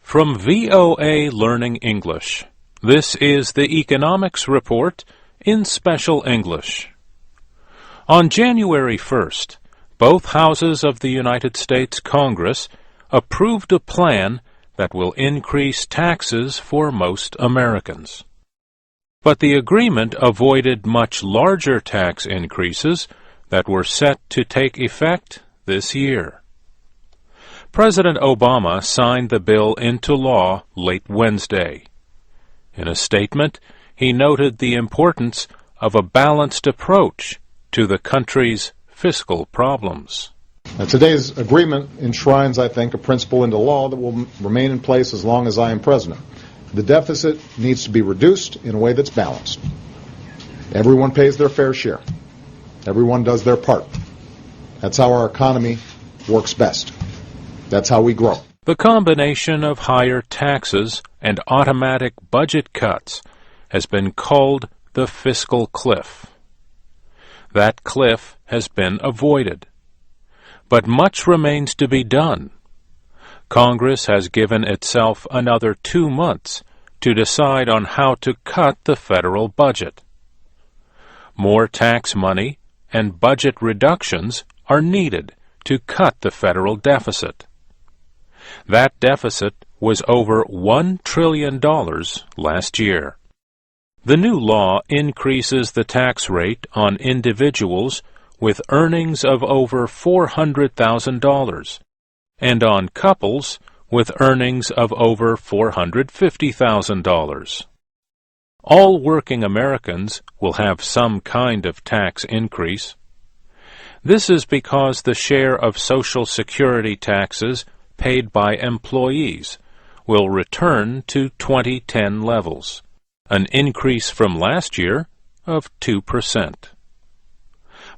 From VOA Learning English, this is the Economics Report in Special English. On January 1st, both houses of the United States Congress approved a plan that will increase taxes for most Americans. But the agreement avoided much larger tax increases that were set to take effect this year. President Obama signed the bill into law late Wednesday. In a statement, he noted the importance of a balanced approach to the country's fiscal problems. Today's agreement enshrines, I think, a principle into law that will remain in place as long as I am president. The deficit needs to be reduced in a way that's balanced. Everyone pays their fair share. Everyone does their part. That's how our economy works best. That's how we grow. The combination of higher taxes and automatic budget cuts has been called the fiscal cliff. That cliff has been avoided. But much remains to be done. Congress has given itself another 2 months to decide on how to cut the federal budget. More tax money and budget reductions are needed to cut the federal deficit. That deficit was over $1 trillion last year. The new law increases the tax rate on individuals with earnings of over $400,000 and on couples with earnings of over $450,000. All working Americans will have some kind of tax increase. This is because the share of Social Security taxes paid by employees will return to 2010 levels, an increase from last year of 2%.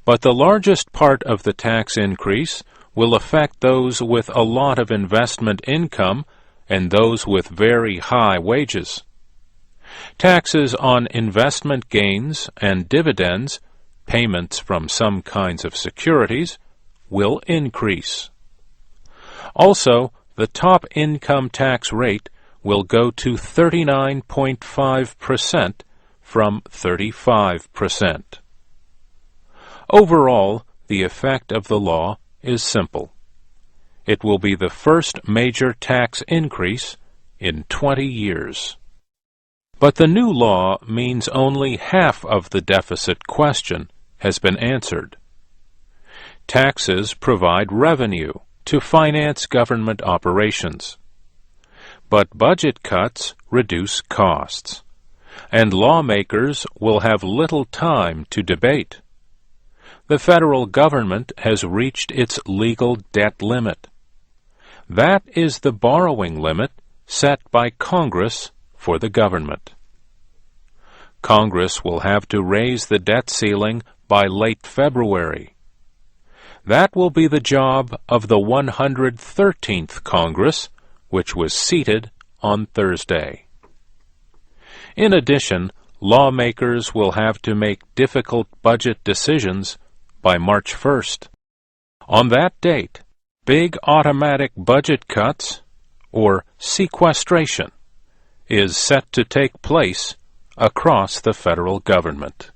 But the largest part of the tax increase will affect those with a lot of investment income and those with very high wages. Taxes on investment gains and dividends, payments from some kinds of securities, will increase. Also, the top income tax rate will go to 39.5% from 35%. Overall, the effect of the law is simple. It will be the first major tax increase in 20 years. But the new law means only half of the deficit question has been answered. Taxes provide revenue to finance government operations. But budget cuts reduce costs, and lawmakers will have little time to debate. The federal government has reached its legal debt limit. That is the borrowing limit set by Congress for the government. Congress will have to raise the debt ceiling by late February. That will be the job of the 113th Congress, which was seated on Thursday. In addition, lawmakers will have to make difficult budget decisions by March 1st. On that date, big automatic budget cuts, or sequestration, is set to take place across the federal government.